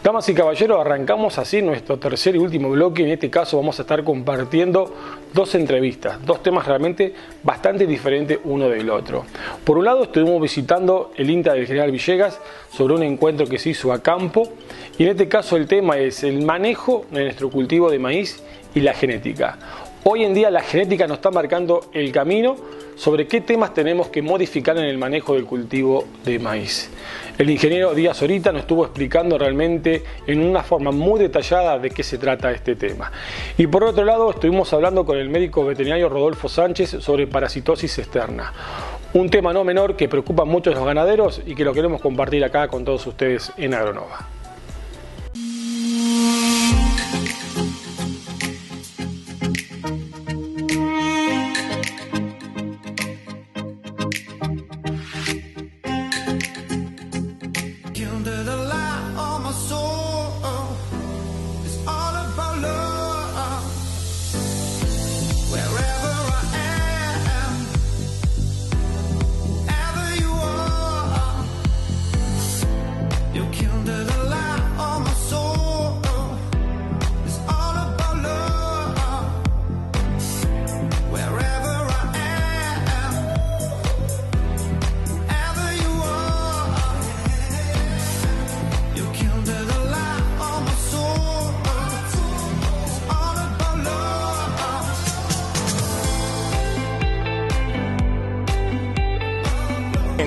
Damas y caballeros, arrancamos así nuestro tercer y último bloque. En este caso vamos a estar compartiendo dos entrevistas, dos temas realmente bastante diferentes uno del otro. Por un lado estuvimos visitando el INTA del General Villegas sobre un encuentro que se hizo a campo, y en este caso el tema es el manejo de nuestro cultivo de maíz y la genética. Hoy en día la genética nos está marcando el camino sobre qué temas tenemos que modificar en el manejo del cultivo de maíz. El ingeniero Díaz Orita nos estuvo explicando realmente en una forma muy detallada de qué se trata este tema. Y por otro lado estuvimos hablando con el médico veterinario Rodolfo Sánchez sobre parasitosis externa. Un tema no menor que preocupa mucho a los ganaderos y que lo queremos compartir acá con todos ustedes en Agronova.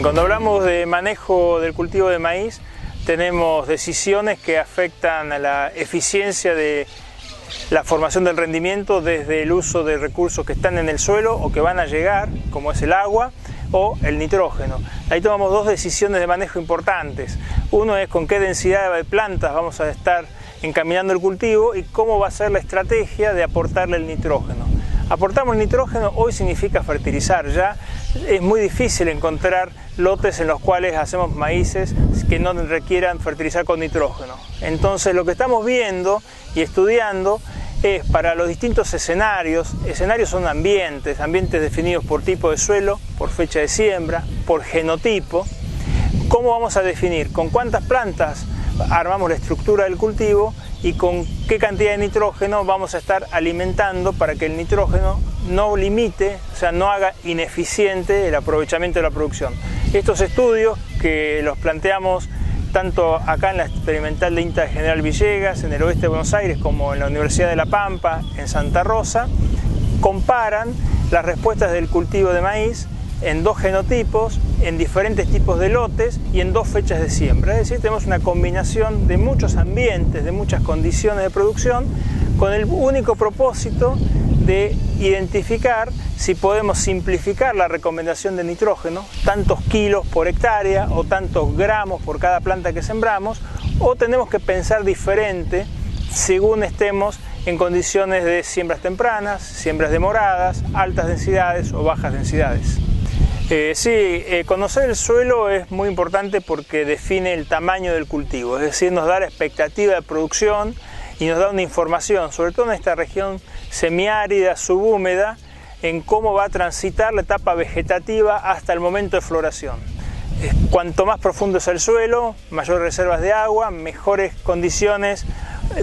Cuando hablamos de manejo del cultivo de maíz, tenemos decisiones que afectan a la eficiencia de la formación del rendimiento desde el uso de recursos que están en el suelo o que van a llegar, como es el agua o el nitrógeno. Ahí tomamos dos decisiones de manejo importantes. Uno es con qué densidad de plantas vamos a estar encaminando el cultivo y cómo va a ser la estrategia de aportarle el nitrógeno. Aportamos el nitrógeno hoy significa fertilizar. Ya es muy difícil encontrar lotes en los cuales hacemos maíces que no requieran fertilizar con nitrógeno. Entonces lo que estamos viendo y estudiando es para los distintos escenarios. Escenarios son ambientes definidos por tipo de suelo, por fecha de siembra, por genotipo. ¿Cómo vamos a definir con cuántas plantas armamos la estructura del cultivo y con qué cantidad de nitrógeno vamos a estar alimentando para que el nitrógeno no limite, o sea, no haga ineficiente el aprovechamiento de la producción? Estos estudios que los planteamos tanto acá en la experimental de INTA de General Villegas, en el oeste de Buenos Aires, como en la Universidad de La Pampa, en Santa Rosa, comparan las respuestas del cultivo de maíz en dos genotipos, en diferentes tipos de lotes y en dos fechas de siembra. Es decir, tenemos una combinación de muchos ambientes, de muchas condiciones de producción, con el único propósito de identificar si podemos simplificar la recomendación de nitrógeno, tantos kilos por hectárea o tantos gramos por cada planta que sembramos, o tenemos que pensar diferente según estemos en condiciones de siembras tempranas, siembras demoradas, altas densidades o bajas densidades. Conocer el suelo es muy importante porque define el tamaño del cultivo, es decir, nos da la expectativa de producción y nos da una información, sobre todo en esta región semiárida, subhúmeda, en cómo va a transitar la etapa vegetativa hasta el momento de floración. Cuanto más profundo es el suelo, mayores reservas de agua, mejores condiciones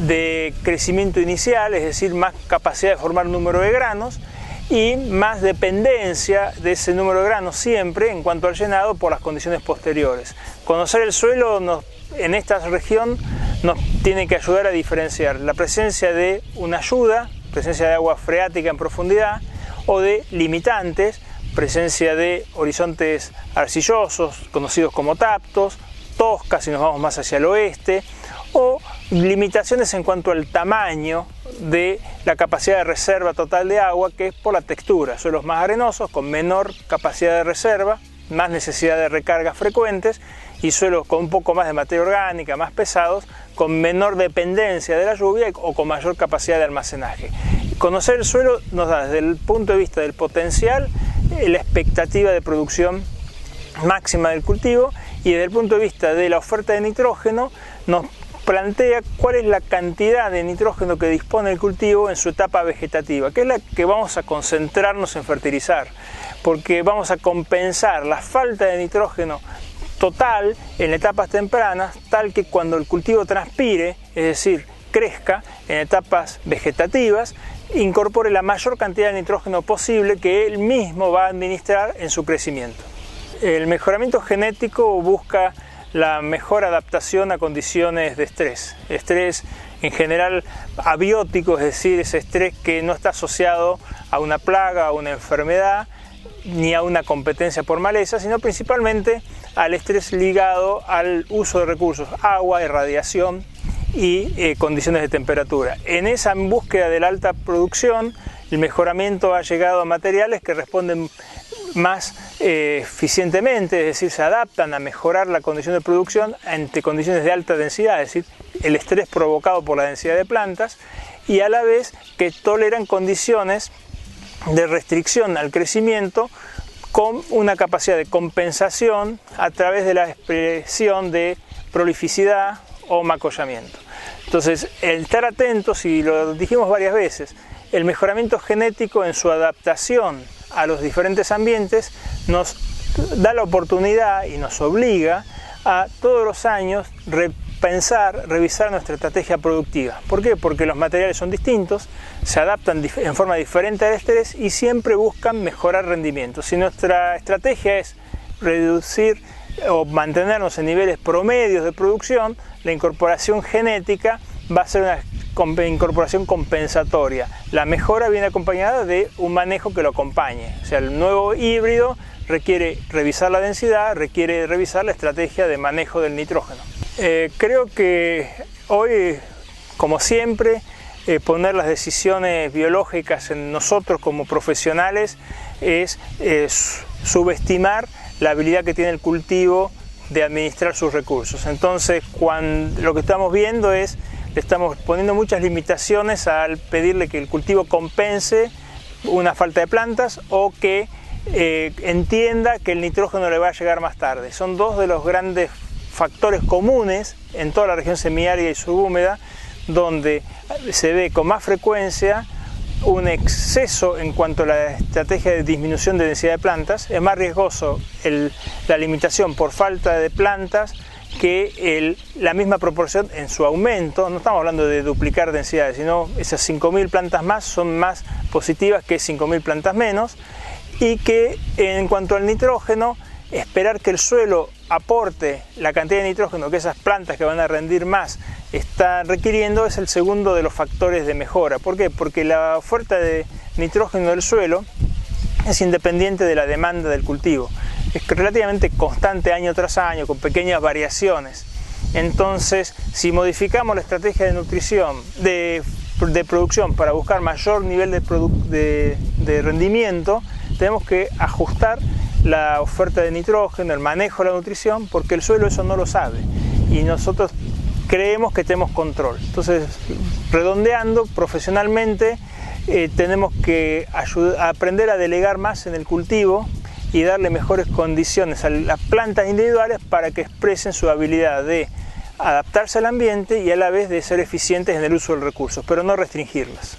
de crecimiento inicial, es decir, más capacidad de formar número de granos, y más dependencia de ese número de granos siempre en cuanto al llenado por las condiciones posteriores. Conocer el suelo en esta región nos tiene que ayudar a diferenciar la presencia de una ayuda, presencia de agua freática en profundidad, o de limitantes, presencia de horizontes arcillosos, conocidos como taptos, toscas si nos vamos más hacia el oeste, o limitaciones en cuanto al tamaño de la capacidad de reserva total de agua, que es por la textura. Suelos más arenosos, con menor capacidad de reserva, más necesidad de recargas frecuentes, y suelos con un poco más de materia orgánica, más pesados, con menor dependencia de la lluvia o con mayor capacidad de almacenaje. Conocer el suelo nos da, desde el punto de vista del potencial, la expectativa de producción máxima del cultivo, y desde el punto de vista de la oferta de nitrógeno nos plantea cuál es la cantidad de nitrógeno que dispone el cultivo en su etapa vegetativa, que es la que vamos a concentrarnos en fertilizar, porque vamos a compensar la falta de nitrógeno total en etapas tempranas, tal que cuando el cultivo transpire, es decir, crezca en etapas vegetativas, incorpore la mayor cantidad de nitrógeno posible que él mismo va a administrar en su crecimiento. El mejoramiento genético busca la mejor adaptación a condiciones de estrés. Estrés en general abiótico, es decir, ese estrés que no está asociado a una plaga, a una enfermedad, ni a una competencia por maleza, sino principalmente al estrés ligado al uso de recursos, agua, irradiación y condiciones de temperatura. En esa búsqueda de la alta producción, el mejoramiento ha llegado a materiales que responden más eficientemente, es decir, se adaptan a mejorar la condición de producción ante condiciones de alta densidad, es decir, el estrés provocado por la densidad de plantas, y a la vez que toleran condiciones de restricción al crecimiento con una capacidad de compensación a través de la expresión de prolificidad o macollamiento. Entonces, el estar atentos, y lo dijimos varias veces, el mejoramiento genético en su adaptación a los diferentes ambientes nos da la oportunidad y nos obliga a todos los años repensar, revisar nuestra estrategia productiva. ¿Por qué? Porque los materiales son distintos, se adaptan en forma diferente al estrés y siempre buscan mejorar rendimiento. Si nuestra estrategia es reducir o mantenernos en niveles promedios de producción, la incorporación genética va a ser una incorporación compensatoria. La mejora viene acompañada de un manejo que lo acompañe. O sea, el nuevo híbrido requiere revisar la densidad, requiere revisar la estrategia de manejo del nitrógeno. Creo que hoy, como siempre, poner las decisiones biológicas en nosotros como profesionales es subestimar la habilidad que tiene el cultivo de administrar sus recursos. Entonces, lo que estamos viendo es, le estamos poniendo muchas limitaciones al pedirle que el cultivo compense una falta de plantas o que entienda que el nitrógeno le va a llegar más tarde. Son dos de los grandes factores comunes en toda la región semiárida y subhúmeda, donde se ve con más frecuencia un exceso en cuanto a la estrategia de disminución de densidad de plantas. Es más riesgoso la limitación por falta de plantas que la misma proporción en su aumento. No estamos hablando de duplicar densidades, sino esas 5.000 plantas más son más positivas que 5.000 plantas menos, y que en cuanto al nitrógeno, esperar que el suelo aporte la cantidad de nitrógeno que esas plantas que van a rendir más están requiriendo es el segundo de los factores de mejora. ¿Por qué? Porque la oferta de nitrógeno del suelo es independiente de la demanda del cultivo. Es relativamente constante año tras año, con pequeñas variaciones. Entonces, si modificamos la estrategia de nutrición, de producción para buscar mayor nivel de rendimiento, tenemos que ajustar la oferta de nitrógeno, el manejo de la nutrición, porque el suelo eso no lo sabe y nosotros creemos que tenemos control. Entonces, redondeando, profesionalmente tenemos que aprender a delegar más en el cultivo y darle mejores condiciones a las plantas individuales para que expresen su habilidad de adaptarse al ambiente y a la vez de ser eficientes en el uso de los recursos, pero no restringirlas.